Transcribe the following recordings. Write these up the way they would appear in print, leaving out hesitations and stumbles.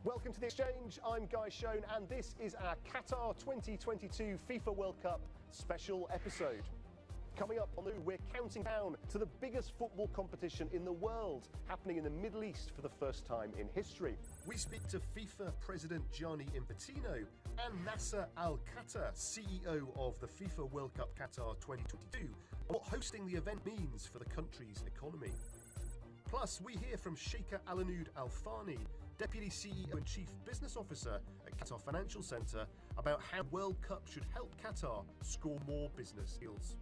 Welcome to The Exchange. I'm Guy Schoen, and this is our Qatar 2022 FIFA World Cup special episode. Coming up on the we're counting down to the biggest football competition in the world, happening in the Middle East for the first time in history. We speak to FIFA President Gianni Infantino and Nasser Al-Khater, CEO of the FIFA World Cup Qatar 2022, what hosting the event means for the country's economy. Plus, we hear from Sheikha Alanoud Al-Thani, Deputy CEO and Chief Business Officer at Qatar Financial Centre, about how World Cup should help Qatar score more business deals.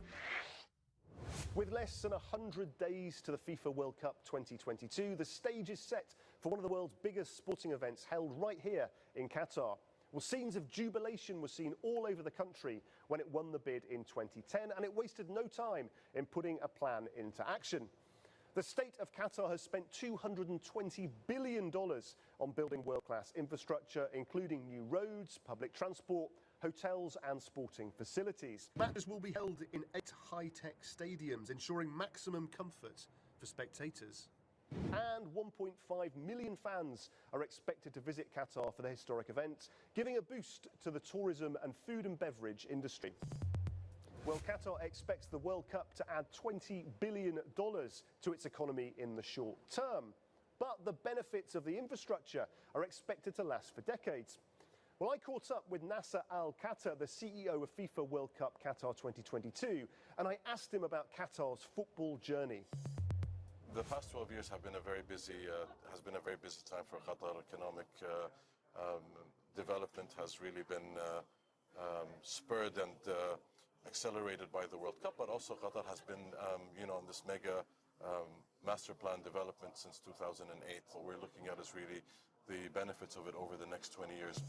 With less than 100 days to the FIFA World Cup 2022, the stage is set for one of the world's biggest sporting events held right here in Qatar. Well, scenes of jubilation were seen all over the country when it won the bid in 2010, and it wasted no time in putting a plan into action. The state of Qatar has spent $220 billion on building world-class infrastructure, including new roads, public transport, hotels and sporting facilities. Matches will be held in 8 high-tech stadiums, ensuring maximum comfort for spectators. And 1.5 million fans are expected to visit Qatar for the historic event, giving a boost to the tourism and food and beverage industry. Well, Qatar expects the World Cup to add $20 billion to its economy in the short term. But the benefits of the infrastructure are expected to last for decades. Well, I caught up with Nasser Al-Khater, the CEO of FIFA World Cup Qatar 2022, and I asked him about Qatar's football journey. The past 12 years have been a very busy time for Qatar. Economic development has really been spurred and accelerated by the World Cup, but also Qatar has been, on this mega master plan development since 2008. What we're looking at is really the benefits of it over the next 20 years.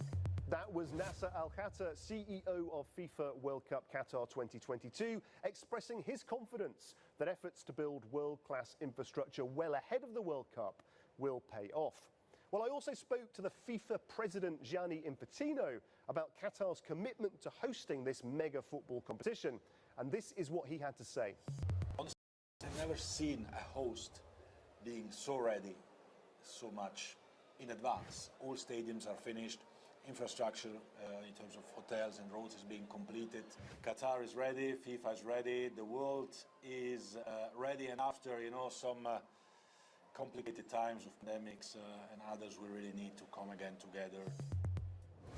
That was Nasser Al-Khater, CEO of FIFA World Cup Qatar 2022, expressing his confidence that efforts to build world-class infrastructure well ahead of the World Cup will pay off. Well, I also spoke to the FIFA President Gianni Infantino about Qatar's commitment to hosting this mega football competition, and this is what he had to say. Honestly, I've never seen a host being so ready so much in advance. All stadiums are finished. Infrastructure in terms of hotels and roads is being completed. Qatar is ready, FIFA is ready, the world is ready, and after some complicated times of pandemics and others, we really need to come again together.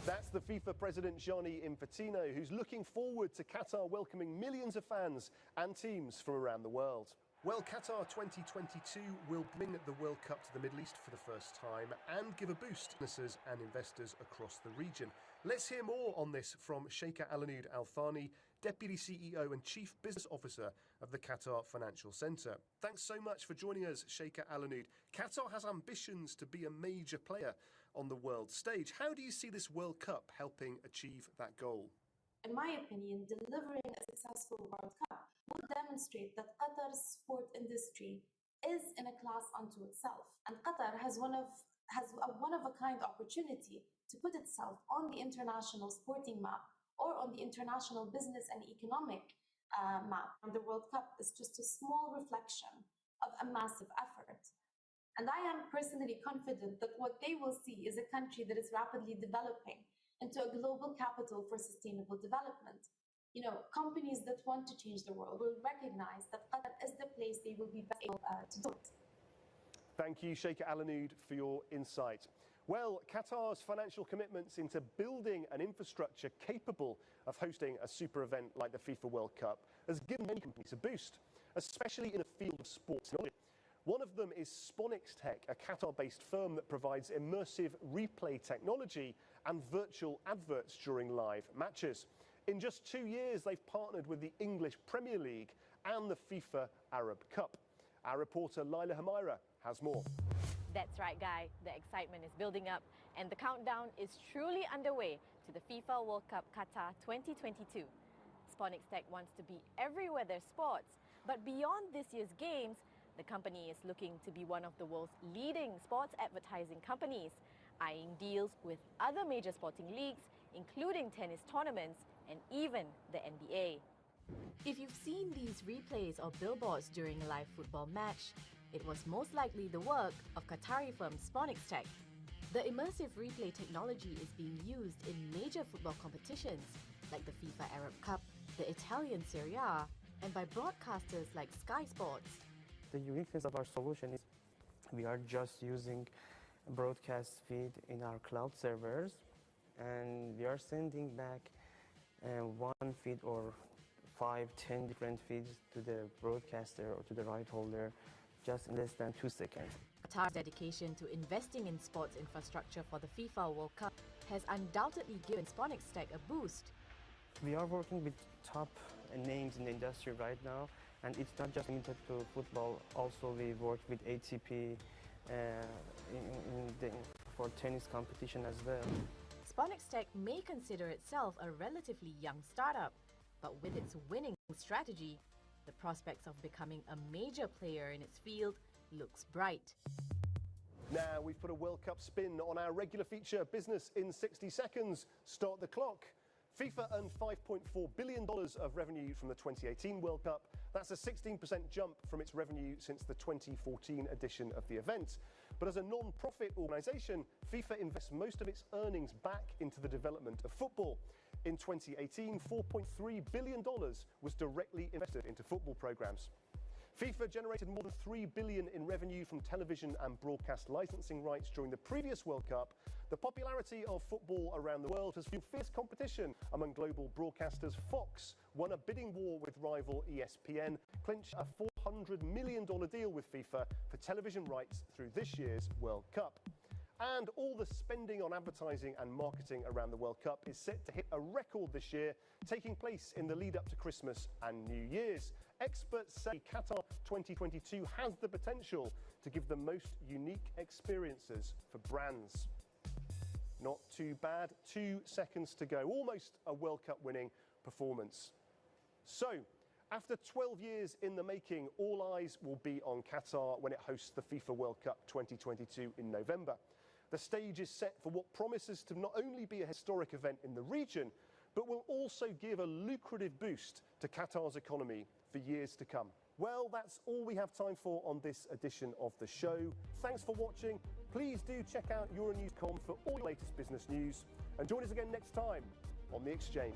That's the FIFA President Gianni Infantino, who's looking forward to Qatar welcoming millions of fans and teams from around the world. Well, Qatar 2022 will bring the World Cup to the Middle East for the first time and give a boost to businesses and investors across the region. Let's hear more on this from Sheikha Alanoud Al-Thani, Deputy CEO and Chief Business Officer of the Qatar Financial Centre. Thanks so much for joining us, Sheikha Alanoud. Qatar has ambitions to be a major player on the world stage. How do you see this World Cup helping achieve that goal? In my opinion, delivering a successful World Cup will demonstrate that Qatar's sport industry is in a class unto itself. And Qatar has a one-of-a-kind opportunity to put itself on the international sporting map or on the international business and economic map. And the World Cup is just a small reflection of a massive effort. And I am personally confident that what they will see is a country that is rapidly developing into a global capital for sustainable development. Companies that want to change the world will recognize that Qatar is the place they will be best able to do it. Thank you, Sheikha Alanoud, for your insight. Well, Qatar's financial commitments into building an infrastructure capable of hosting a super event like the FIFA World Cup has given many companies a boost, especially in the field of sports. One of them is Tech, a Qatar-based firm that provides immersive replay technology and virtual adverts during live matches. In just 2 years, they've partnered with the English Premier League and the FIFA Arab Cup. Our reporter Laila Hamaira has more. That's right, Guy. The excitement is building up and the countdown is truly underway to the FIFA World Cup Qatar 2022. Tech wants to be everywhere there's sports, but beyond this year's games, the company is looking to be one of the world's leading sports advertising companies, eyeing deals with other major sporting leagues, including tennis tournaments and even the NBA. If you've seen these replays or billboards during a live football match, it was most likely the work of Qatari firm Tech. The immersive replay technology is being used in major football competitions like the FIFA Arab Cup, the Italian Serie A, and by broadcasters like Sky Sports. The uniqueness of our solution is we are just using a broadcast feed in our cloud servers, and we are sending back one feed or 5, 10 different feeds to the broadcaster or to the right holder just in less than 2 seconds. Qatar's dedication to investing in sports infrastructure for the FIFA World Cup has undoubtedly given SpawnX Tech a boost. We are working with top names in the industry right now, and it's not just limited to football. Also, we work with ATP for tennis competition as well. SpawnX Tech may consider itself a relatively young startup, but with its winning strategy, the prospects of becoming a major player in its field looks bright. Now we've put a World Cup spin on our regular feature, Business in 60 Seconds. Start the clock. FIFA earned $5.4 billion of revenue from the 2018 World Cup. That's a 16% jump from its revenue since the 2014 edition of the event. But as a non-profit organisation, FIFA invests most of its earnings back into the development of football. In 2018, $4.3 billion was directly invested into football programmes. FIFA generated more than $3 billion in revenue from television and broadcast licensing rights during the previous World Cup. The popularity of football around the world has fueled fierce competition among global broadcasters. Fox won a bidding war with rival ESPN, clinched a $400 million deal with FIFA for television rights through this year's World Cup. And all the spending on advertising and marketing around the World Cup is set to hit a record this year, taking place in the lead up to Christmas and New Year's. Experts say Qatar 2022 has the potential to give the most unique experiences for brands. Not too bad, 2 seconds to go, almost a World Cup winning performance. So, after 12 years in the making, all eyes will be on Qatar when it hosts the FIFA World Cup 2022 in November. The stage is set for what promises to not only be a historic event in the region, but will also give a lucrative boost to Qatar's economy for years to come. Well, that's all we have time for on this edition of the show. Thanks for watching. Please do check out Euronews.com for all the latest business news. And join us again next time on The Exchange.